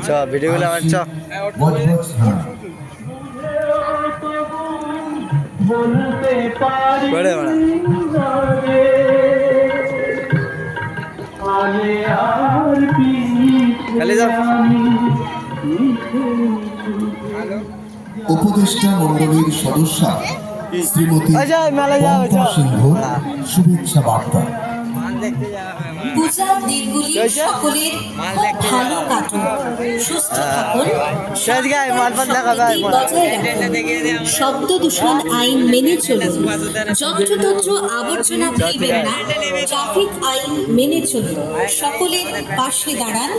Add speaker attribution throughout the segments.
Speaker 1: চ ভিডিও গুলো আমার চ করে বড়া খালি যাও
Speaker 2: উপদেষ্টা মণ্ডলীর সদস্যা শ্রীমতী পম্পা সিংহ শুভেচ্ছা বার্তা।
Speaker 3: পূজার দিনগুলি সকলের খুব ভালো কাটুক, সুস্থ থাকুন, শব্দ দূষণ আইন মেনে চলুন, যন্ত্রতন্ত্র আবর্জনা ফেলবেন না, ট্রাফিক আইন মেনে চলুন, সকলের পাশে দাঁড়ান।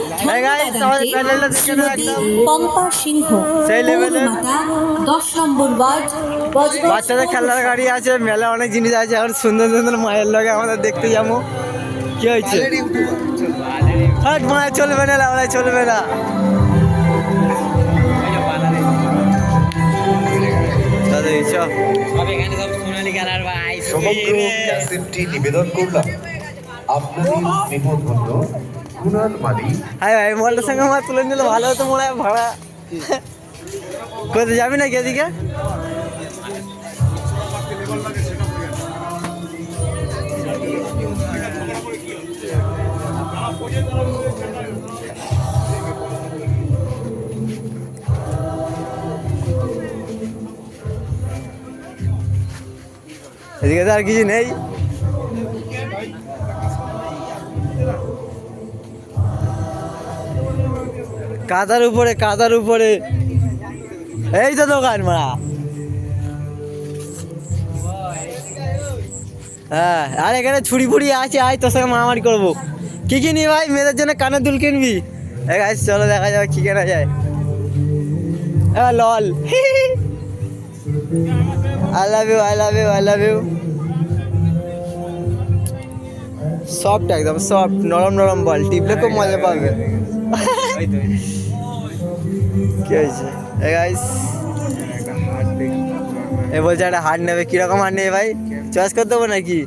Speaker 3: ধন্যবাদ শ্রীমতী পম্পা সিংহ, মাতা 10 নম্বর ওয়ার্ড।
Speaker 1: বাচ্চাদের খেলার গাড়ি আছে, মেলা অনেক জিনিস আছে, এখন সুন্দর সুন্দর মায়ের লগে আমাদের দেখতে যাবো। কি হয়েছে? হাট মায়ের চলবে না, ওরা চলবে না।
Speaker 2: সমগ্র ক্যাসেটটি নিবেদন করলাম আপনাদের নিবন্ধ কুনাল মালিক।
Speaker 1: হ্যাঁ ভাই, মোবাইলটার সঙ্গে আমার তুলে নিলে ভালো হতো মনে হয়। ভাড়া কোথায় যাবি নাকি এদিকে? এদিকে তো আর কিছু নেই। কাদার উপরে, কাদার উপরে এই তো দোকান মারা। হ্যাঁ, আর এখানে ছুরি ফুড়ি আছে, আয় তোর সঙ্গে মারামারি করবো। কি কিনি ভাই? মেয়েদের জন্য কানের দুল কিনবি? চলো দেখা যাবে কি কেনা যায়। Lol I love you, I love you, I love you. Soft, একদম সফট, নরম নরম বল, টিপলে খুব মজা পাবে। কি হয়েছে গাইস? এ বলছে একটা হাট নেবে। কিরকম হাট নেবে ভাই? চয়েস করে দেবো নাকি?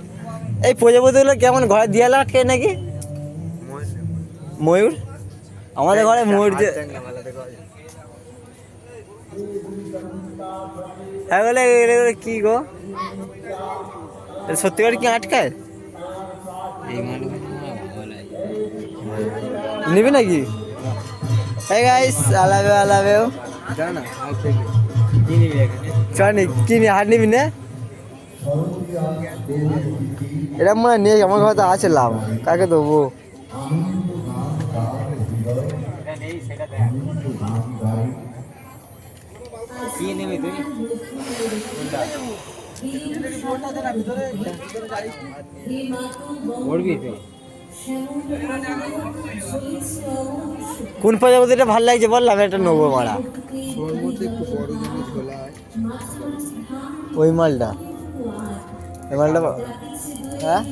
Speaker 1: এই প্রজাপতিগুলো কেমন ঘরে দিয়ে রাখে নাকি? ময়ূর? আমাদের ঘরে ময়ূর যে হ্যাঁ বলে কি গো, সত্যিকার কি আটকায়? নিবি নাকি? এই গাইস, আলাবে আলাবে চনি কিনি হাট নিবি না? এটা মনে নেই, আমার ঘরে তো আছে। লাভ কাকে দেবো? কোন প্রজাপতিটা ভালো লাগছে বললাম, এটা নেবো মারা। ওই মালটা, ওই মালটা হ্যাঁ,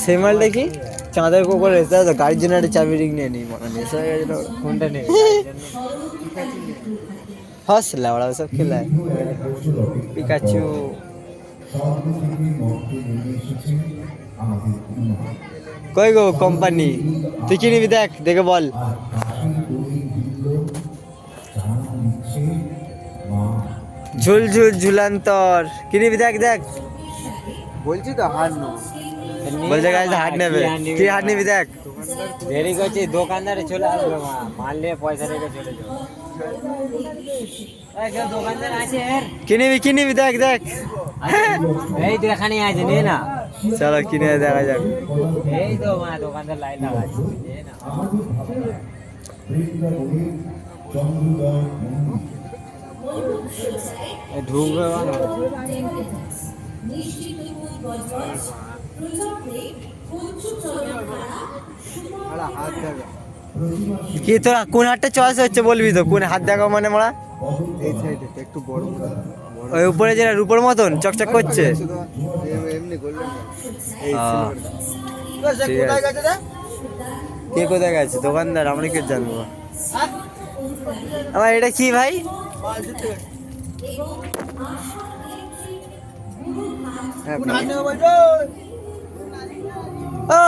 Speaker 1: সেই মালটা কি চাঁদের কোকর এসে তো গাড়ির জন্য একটা চাবি রিং নিয়ে নিই মনে নেই। কোনটা নেই হসলা ওরা সব খেলায়। পিকাচু কই গো কোম্পানি? তুই কি নিবি দেখ, দেখে বল। ঝুল ঝুল ঝুলান্তর কি নিবি দেখ, দেখ
Speaker 4: বলছি তো হাট নেবো।
Speaker 1: বলছে গাইজ হাট নেবে। কি হাট নিবি দেখ?
Speaker 4: দেরি করছি, দোকানদারে চলে আসবে, মাল নিয়ে পয়সা রেখে চলে যাবে। দোকানদার আছে
Speaker 1: কি নিবি, কি নিবি দেখ, দেখ
Speaker 4: এই তো এখানে আছে, নে না।
Speaker 1: চলো কিনে দেখা যাক।
Speaker 4: এই তো দোকানদার লাইন লাগাচ্ছে, নে না। ঢুকবে
Speaker 1: কি তোরা কোন হাটটা চয়েস হচ্ছে বলবি তো? কোন হাত দেখাও মানে মারা?
Speaker 4: এই সাইডে একটু বড়,
Speaker 1: ওই উপরে যেটা রূপোর মতন চকচক করছে।
Speaker 4: এমনি গোল্ডেন।
Speaker 1: কে কোথায় গেছে? দোকানদার, আমরা কি জানবো? আমার এটা কি ভাই? ও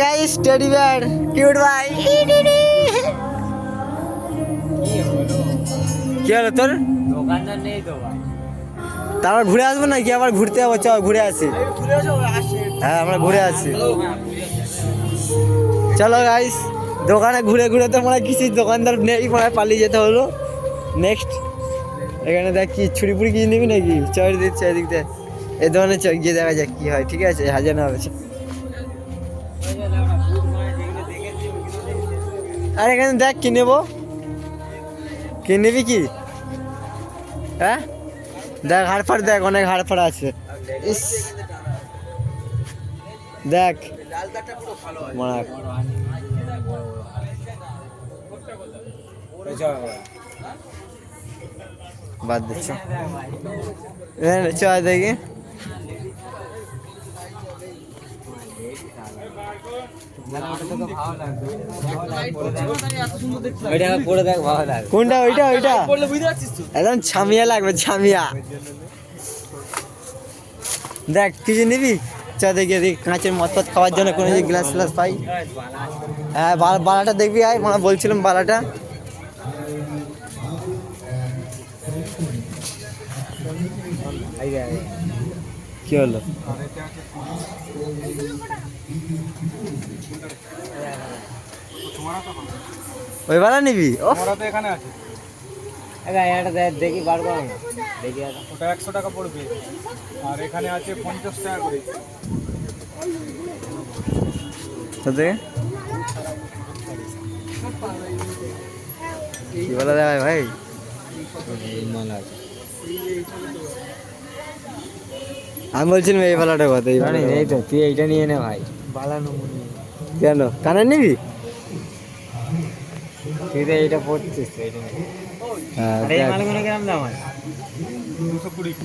Speaker 1: গাইস টেডি বিয়ার কিউট ভাই কি হলো তোর
Speaker 4: দোকানদার নেই তো ভাই।
Speaker 1: তারপর ঘুরে আসবো নাকি আবার ঘুরতে যাবো চ ঘুরে আসি হ্যাঁ আমরা ঘুরে আসি চলো গাইস দোকানে ঘুরে ঘুরে তো মনে হয় কিছু দোকানদার নেই মনে হয় পালিয়ে যেতে হলো নেক্সট এখানে দেখ কি ছুরি পুরি কিছু নিবি নাকি চয়ের দিক চারিদিক দিয়ে এই দোকানে চ গিয়ে দেখা যাক কি হয় ঠিক আছে হাজার না হবে আর এখানে দেখ কি নেবো কি নিবি কি হ্যাঁ দেখ হাড়ফাড় দেখ অনেক হাড়ফাড় আছে ইস দেখ মার বাদ দিচ্ছ চ দেখি কোনটা ওইটা ওইটা একদম ছামিয়া লাগবে ছামিয়া দেখ কিছু নিবি চা দেখি দেখ কাঁচের মদ টদ খাওয়ার জন্য কোনো যে গ্লাস ফ্লাস পাই হ্যাঁ বালাটা দেখবি আয় মানে বলছিলাম বালাটা কি হলো ওই বালা নিবি ও
Speaker 5: এখানে আছে
Speaker 4: দেখি বার করো না দেখি
Speaker 5: ওটা 100 টাকা পড়বে আর এখানে আছে 50 টাকা করে
Speaker 1: কি বলা যায় ভাই আমি বলছিলাম এই বালাটা কথা
Speaker 4: এই তো তুই এইটা নিয়ে নে ভাই
Speaker 1: কেন কানে নিবি
Speaker 4: তুই তো এইটা পড়ছিস তো এইটা নে।
Speaker 1: হ্যাঁ
Speaker 4: আরে এই মালগুলো কিরম দাম আছে
Speaker 5: 220